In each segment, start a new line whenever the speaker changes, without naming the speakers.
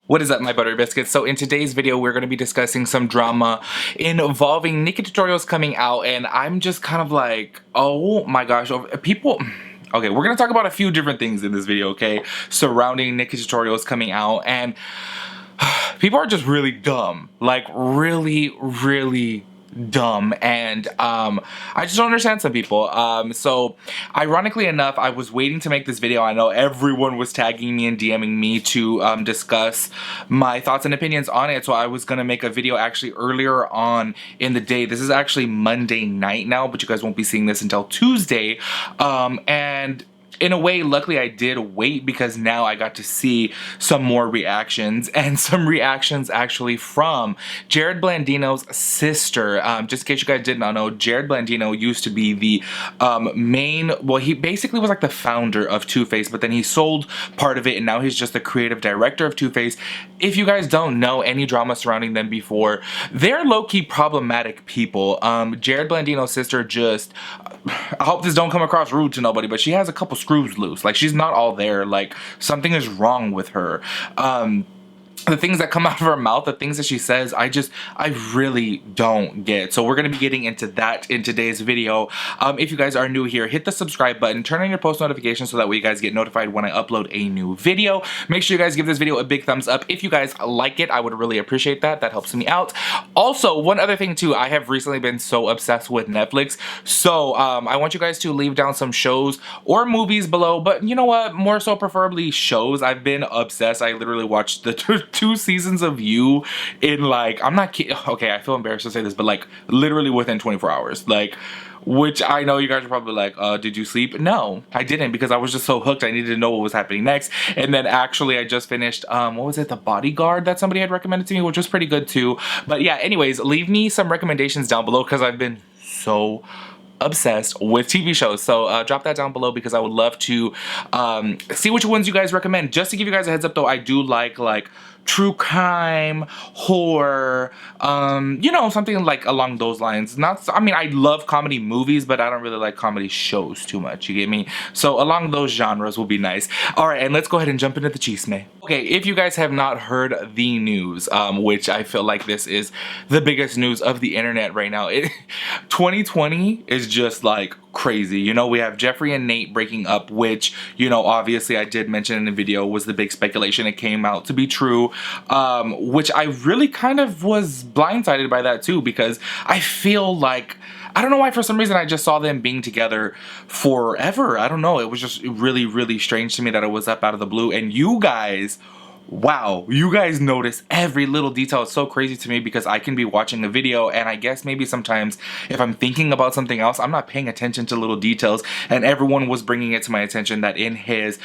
What is up, my buttery biscuits? So in today's video, we're going to be discussing some drama involving Nikkie tutorials coming out, and I'm just kind of like, oh my gosh, people. Okay, we're going to talk about a few different things in this video, okay, surrounding Nikkie tutorials coming out, and people are just really dumb, like really dumb, and I just don't understand some people. So ironically enough, I was waiting to make this video. I know everyone was tagging me and DMing me to discuss my thoughts and opinions on it, so I was gonna make a video actually earlier on in the day. This is actually Monday night now, but you guys won't be seeing this until Tuesday, and in a way, luckily I did wait because now I got to see some more reactions, and some reactions actually from Jared Blandino's sister. Just in case you guys did not know, Jared Blandino used to be the main, well, he basically was like the founder of Too Faced, but then he sold part of it and now he's just the creative director of Too Faced. If you guys don't know any drama surrounding them before, they're low-key problematic people. Jared Blandino's sister just, I hope this don't come across rude to nobody, but she has a couple screws loose. Like, she's not all there. Like, something is wrong with her. The things that come out of her mouth, the things that she says, I really don't get. So we're going to be getting into that in today's video. If you guys are new here, hit the subscribe button, turn on your post notifications so that way you guys get notified when I upload a new video. Make sure you guys give this video a big thumbs up. If you guys like it, I would really appreciate that. That helps me out. Also, one other thing too, I have recently been so obsessed with Netflix. So I want you guys to leave down some shows or movies below, but you know what? More so preferably shows. I've been obsessed. I literally watched the 2 seasons of You in, like, I'm not kidding. Okay, I feel embarrassed to say this, but like literally within 24 hours. Like, which I know you guys are probably like, did you sleep? No, I didn't, because I was just so hooked. I needed to know what was happening next. And then actually I just finished, what was it? The Bodyguard that somebody had recommended to me, which was pretty good too. But yeah, anyways, leave me some recommendations down below because I've been so obsessed with TV shows. So drop that down below because I would love to see which ones you guys recommend. Just to give you guys a heads up though, I do like true crime, horror, you know, something like along those lines. Not, I mean, I love comedy movies, but I don't really like comedy shows too much, you get me? So along those genres will be nice. All right, and let's go ahead and jump into the chisme. Okay, if you guys have not heard the news, which I feel like this is the biggest news of the internet right now, 2020 is just like crazy. You know, we have Jeffree and Nate breaking up, which, you know, obviously I did mention in the video was the big speculation. It came out to be true, which I really kind of was blindsided by that too, because I feel like, I don't know why, for some reason I just saw them being together forever. I don't know, it was just really strange to me that it was up out of the blue. And you guys, wow, you guys notice every little detail. It's so crazy to me because I can be watching a video and I guess maybe sometimes if I'm thinking about something else, I'm not paying attention to little details. And everyone was bringing it to my attention that in his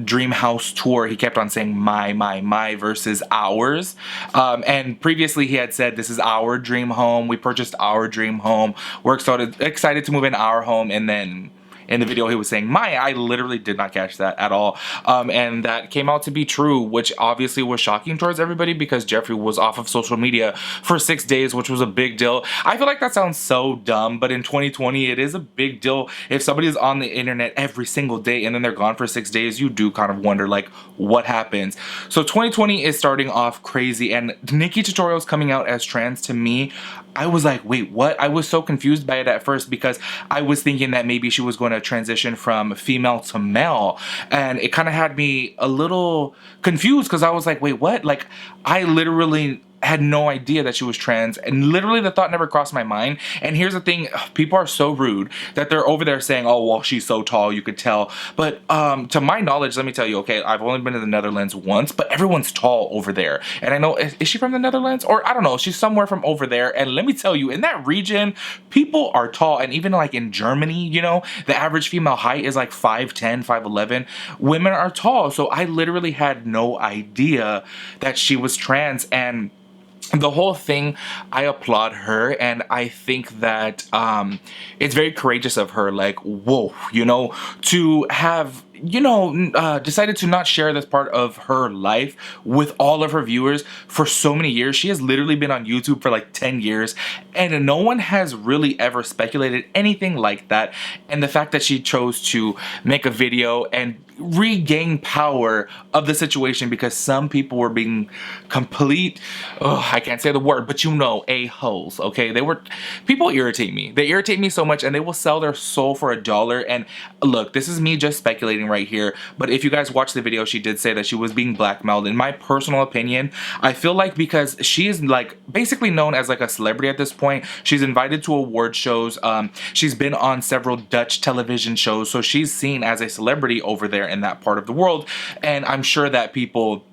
dream house tour, he kept on saying my versus ours. And previously he had said, this is our dream home. We purchased our dream home. We're excited to move in our home. And then in the video he was saying my. I literally did not catch that at all, and that came out to be true, which obviously was shocking towards everybody because Jeffree was off of social media for 6 days, which was a big deal. I feel like that sounds so dumb, but in 2020 it is a big deal. If somebody is on the internet every single day and then they're gone for 6 days, you do kind of wonder like what happens. So 2020 is starting off crazy, and Nikkie tutorials coming out as trans, to me, I was like, wait, what? I was so confused by it at first because I was thinking that maybe she was going to transition from female to male, and it kind of had me a little confused because I was like, wait, what? Like, I literally had no idea that she was trans, and literally the thought never crossed my mind. And here's the thing, people are so rude that they're over there saying, oh well, she's so tall, you could tell. But to my knowledge, let me tell you, okay, I've only been to the Netherlands once, but everyone's tall over there. And I know, is she from the Netherlands? Or I don't know, she's somewhere from over there. And let me tell you, in that region, people are tall. And even like in Germany, you know, the average female height is like 5'10", 5'11". Women are tall. So I literally had no idea that she was trans. And the whole thing, I applaud her, and I think that it's very courageous of her, like, whoa, you know, to have, decided to not share this part of her life with all of her viewers for so many years. She has literally been on YouTube for like 10 years, and no one has really ever speculated anything like that. And the fact that she chose to make a video and regain power of the situation, because some people were being complete, I can't say the word, but a-holes, okay? People irritate me. They irritate me so much, and they will sell their soul for $1. And look, this is me just speculating right here, but if you guys watch the video, she did say that she was being blackmailed. In my personal opinion, I feel like because she is like basically known as like a celebrity at this point, she's invited to award shows, she's been on several Dutch television shows, so she's seen as a celebrity over there in that part of the world, and I'm sure that people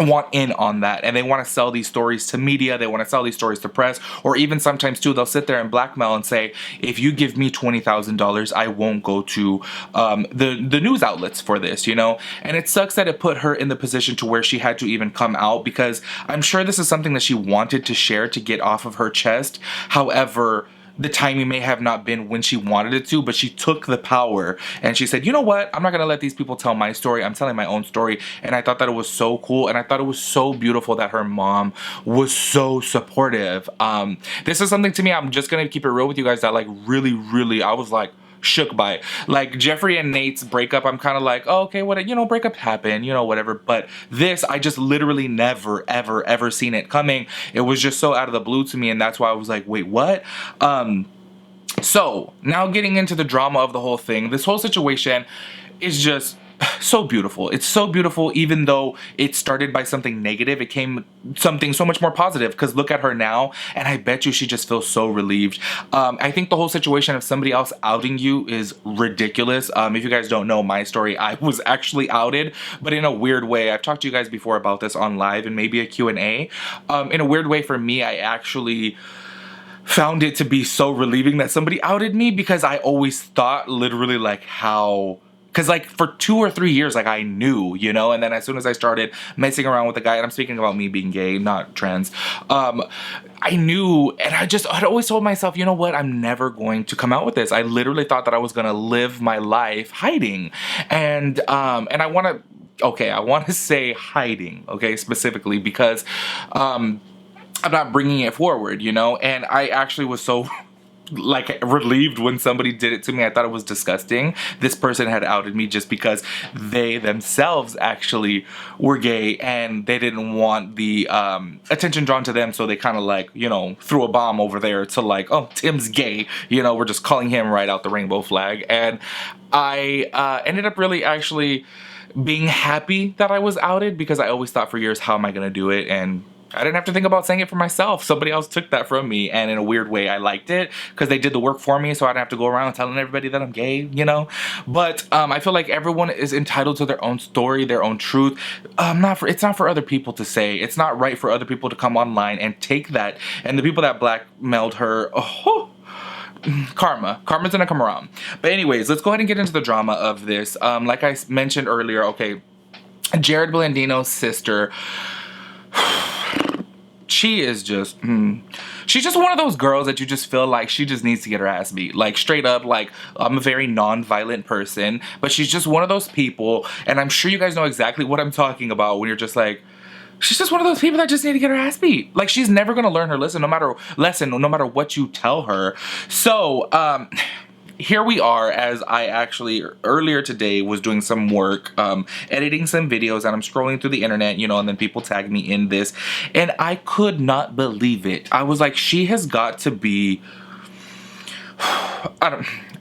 want in on that, and they want to sell these stories to media, they want to sell these stories to press, or even sometimes too they'll sit there and blackmail and say, if you give me $20,000 I won't go to the news outlets for this, and it sucks that it put her in the position to where she had to even come out, because I'm sure this is something that she wanted to share to get off of her chest. However, the timing may have not been when she wanted it to, but she took the power and she said, you know what, I'm not gonna let these people tell my story, I'm telling my own story. And I thought that it was so cool, and I thought it was so beautiful that her mom was so supportive. This is something, to me, I'm just gonna keep it real with you guys, that like really I was like shook by it. Like Jeffree and Nate's breakup, I'm kind of like, oh, okay, what, breakup happened, whatever. But this, I just literally never ever seen it coming. It was just so out of the blue to me, and that's why I was like, wait, what? So now getting into the drama of the whole thing, this whole situation is just so beautiful. It's so beautiful. Even though it started by something negative, it came something so much more positive, because look at her now, and I bet you she just feels so relieved. I think the whole situation of somebody else outing you is ridiculous. If you guys don't know my story, I was actually outed, but in a weird way. I've talked to you guys before about this on live and maybe a Q&A. In a weird way, for me, I actually found it to be so relieving that somebody outed me, because I always thought literally like how, because like for 2 or 3 years, like I knew, and then as soon as I started messing around with the guy, and I'm speaking about me being gay, not trans, I knew, and I'd always told myself, you know what, I'm never going to come out with this. I literally thought that I was gonna live my life hiding, and I want to say hiding, okay, specifically, because I'm not bringing it forward, and I actually was so like relieved when somebody did it to me. I thought it was disgusting. This person had outed me just because they themselves actually were gay, and they didn't want the attention drawn to them, so they kind of like, threw a bomb over there to like, oh, Tim's gay, we're just calling him right out the rainbow flag. And I ended up really actually being happy that I was outed, because I always thought for years, how am I gonna do it? And I didn't have to think about saying it for myself. Somebody else took that from me, and in a weird way, I liked it, because they did the work for me, so I didn't have to go around telling everybody that I'm gay, But I feel like everyone is entitled to their own story, their own truth. It's not for other people to say. It's not right for other people to come online and take that. And the people that blackmailed her, karma's gonna come around. But anyways, let's go ahead and get into the drama of this. Like I mentioned earlier, okay, Jared Blandino's sister, she is just, she's just one of those girls that you just feel like she just needs to get her ass beat. Like, straight up, like, I'm a very non-violent person, but she's just one of those people, and I'm sure you guys know exactly what I'm talking about when you're just like, she's just one of those people that just need to get her ass beat. Like, she's never gonna learn her lesson, no matter what you tell her. So, here we are, as I actually earlier today was doing some work, editing some videos, and I'm scrolling through the internet, and then people tagged me in this, and I could not believe it. I was like, she has got to be,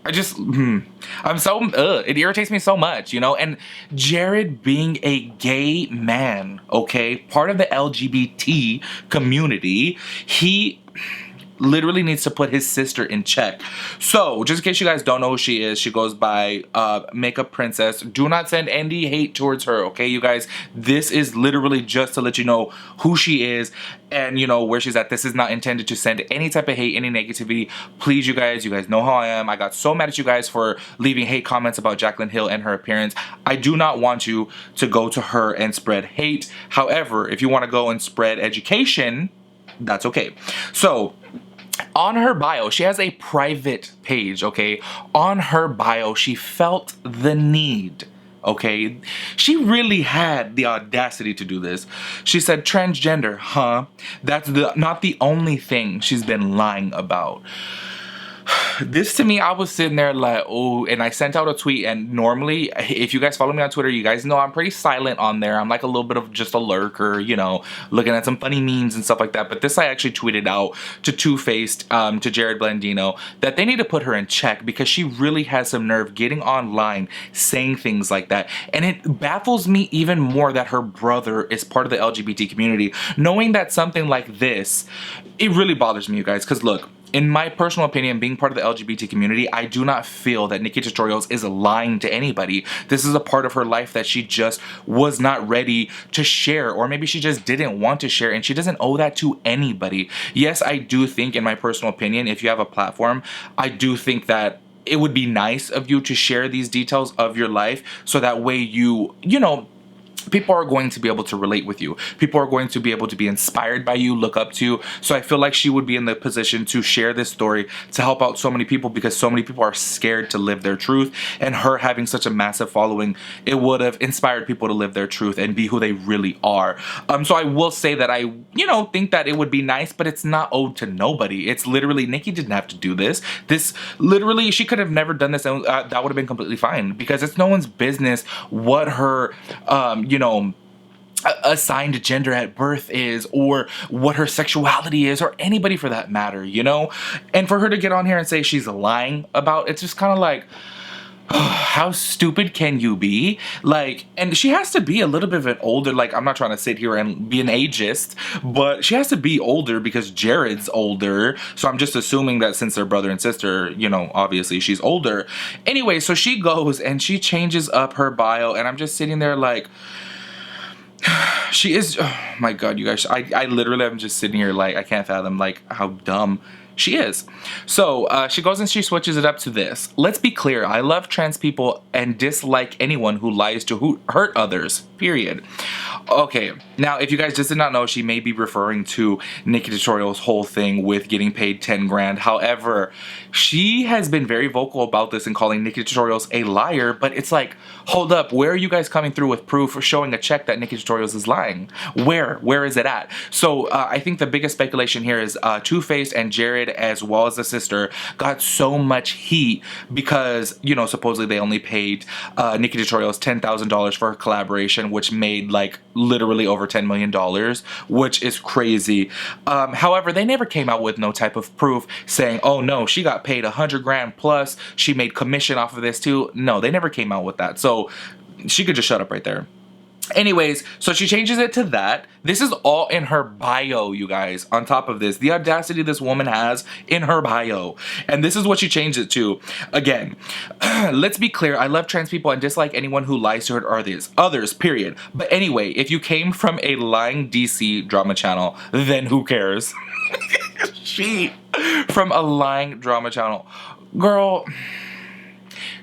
it irritates me so much, and Jared being a gay man, okay, part of the LGBT community, he literally needs to put his sister in check. So, just in case you guys don't know who she is, she goes by Makeup Princess. Do not send any hate towards her, okay, you guys? This is literally just to let you know who she is and, where she's at. This is not intended to send any type of hate, any negativity. Please, you guys know how I am. I got so mad at you guys for leaving hate comments about Jaclyn Hill and her appearance. I do not want you to go to her and spread hate. However, if you want to go and spread education, that's okay. So, on her bio, she has a private page, okay? On her bio, she felt the need, okay? She really had the audacity to do this. She said, transgender, huh? That's not the only thing she's been lying about. This to me, I was sitting there like, oh, and I sent out a tweet. And normally, if you guys follow me on Twitter, you guys know I'm pretty silent on there. I'm like a little bit of just a lurker, you know, looking at some funny memes and stuff like that. But this I actually tweeted out to Two-Faced, to Jared Blandino, that they need to put her in check because she really has some nerve getting online saying things like that. And it baffles me even more that her brother is part of the LGBT community. Knowing that something like this, it really bothers me, you guys, because look, in my personal opinion, being part of the LGBT community, I do not feel that Nikkie Tutorials is lying to anybody. This is a part of her life that she just was not ready to share, or maybe she just didn't want to share, and she doesn't owe that to anybody. Yes, I do think, in my personal opinion, if you have a platform, I do think that it would be nice of you to share these details of your life so that way you know, people are going to be able to relate with you. People are going to be able to be inspired by you, look up to you. So I feel like she would be in the position to share this story to help out so many people because so many people are scared to live their truth. And her having such a massive following, it would have inspired people to live their truth and be who they really are. So I will say that I, you know, think that it would be nice, but it's not owed to nobody. It's literally, Nikkie didn't have to do this. This literally, she could have never done this, and that would have been completely fine because it's no one's business what her, you know, assigned gender at birth is, or what her sexuality is, or anybody for that matter, you know? And for her to get on here and say she's lying about, it's just kind of like, how stupid can you be? Like, and she has to be a little bit of an older, like, I'm not trying to sit here and be an ageist, but she has to be older because Jared's older. So I'm just assuming that since they're brother and sister, you know, obviously she's older. Anyway, so she goes and she changes up her bio, and I'm just sitting there like, she is, oh my god, you guys, I literally am just sitting here like, I can't fathom like how dumb she is. So she goes and she switches it up to this. Let's be clear, I love trans people and dislike anyone who lies to hurt others, period. Okay, now if you guys just did not know, she may be referring to Nikkie Tutorial's whole thing with getting paid 10 grand. However, she has been very vocal about this and calling Nikkie Tutorials a liar, but it's like, hold up, where are you guys coming through with proof or showing a check that Nikkie Tutorials is lying? Where is it at? So I think the biggest speculation here is Two-Faced and Jared, as well as the sister, got so much heat because, you know, supposedly they only paid Nikkie Tutorials $10,000 for her collaboration, which made like literally over $10 million, which is crazy. However, they never came out with no type of proof saying, oh no, she got paid 100 grand plus she made commission off of this too. No, they never came out with that. So she could just shut up right there. Anyways, so she changes it to that. This is all in her bio, you guys. On top of this, the audacity this woman has in her bio. And this is what she changed it to. Again, let's be clear. I love trans people and dislike anyone who lies to hurt others, period. But anyway, if you came from a lying DC drama channel, then who cares? She, from a lying drama channel. Girl,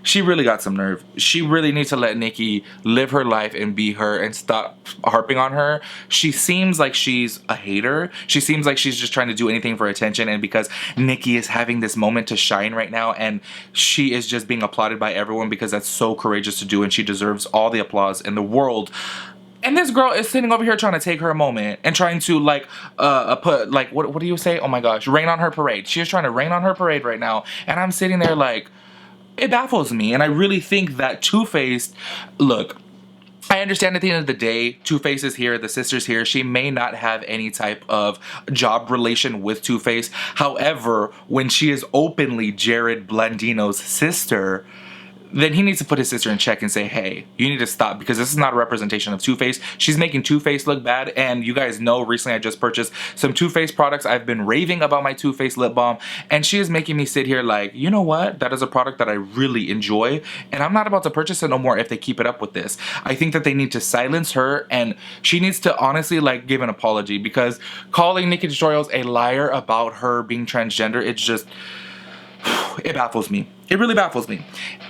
she really got some nerve. She really needs to let Nikkie live her life and be her and stop harping on her. She seems like she's a hater. She seems like she's just trying to do anything for attention, and because Nikkie is having this moment to shine right now and she is just being applauded by everyone because that's so courageous to do and she deserves all the applause in the world. And this girl is sitting over here trying to take her moment and trying to like put like what do you say? Oh my gosh, rain on her parade. She is trying to rain on her parade right now, and I'm sitting there like, it baffles me. And I really think that Two-Faced, look, I understand at the end of the day, Two-Faced is here, the sister's here. She may not have any type of job relation with Two-Faced. However, when she is openly Jared Blandino's sister, then he needs to put his sister in check and say, hey, you need to stop, because this is not a representation of Two-Faced. She's making Two-Faced look bad, and you guys know recently I just purchased some Two-Faced products. I've been raving about my Two-Faced lip balm, and she is making me sit here like, you know what? That is a product that I really enjoy, and I'm not about to purchase it no more if they keep it up with this. I think that they need to silence her, and she needs to honestly like give an apology, because calling Nikkie Tutorials a liar about her being transgender, it's just, it baffles me. It really baffles me.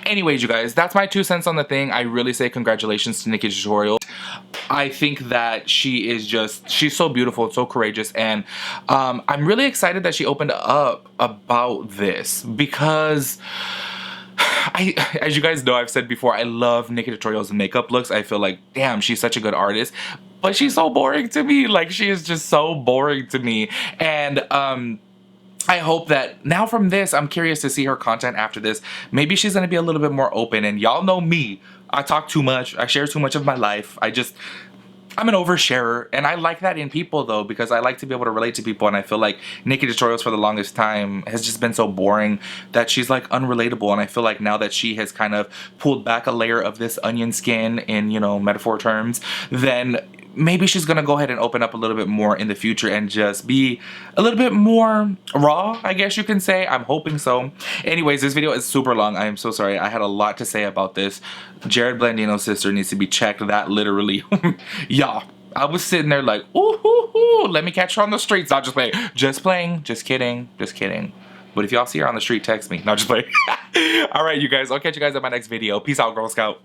Anyways, you guys, that's my 2 cents on the thing. I really say congratulations to Nikkie Tutorial. I think that she is just, she's so beautiful, so courageous, and I'm really excited that she opened up about this, because as you guys know, I've said before, I love Nikki Tutorial's makeup looks. I feel like, damn, she's such a good artist. But she's so boring to me. Like, she is just so boring to me. And, I hope that now from this, I'm curious to see her content after this. Maybe she's gonna be a little bit more open. And y'all know me. I talk too much. I share too much of my life. I'm an oversharer, and I like that in people though, because I like to be able to relate to people, and I feel like Nikkie Tutorials for the longest time has just been so boring that she's like unrelatable, and I feel like now that she has kind of pulled back a layer of this onion skin in, you know, metaphor terms, then maybe she's gonna go ahead and open up a little bit more in the future and just be a little bit more raw, I guess you can say. I'm hoping so. Anyways, this video is super long. I am so sorry. I had a lot to say about this. Jared Blandino's sister needs to be checked, that literally. Y'all, I was sitting there like, ooh, ooh, ooh, let me catch her on the streets. Not just playing. Just playing. Just kidding. Just kidding. But if y'all see her on the street, text me. Not just playing. All right, you guys. I'll catch you guys in my next video. Peace out, Girl Scout.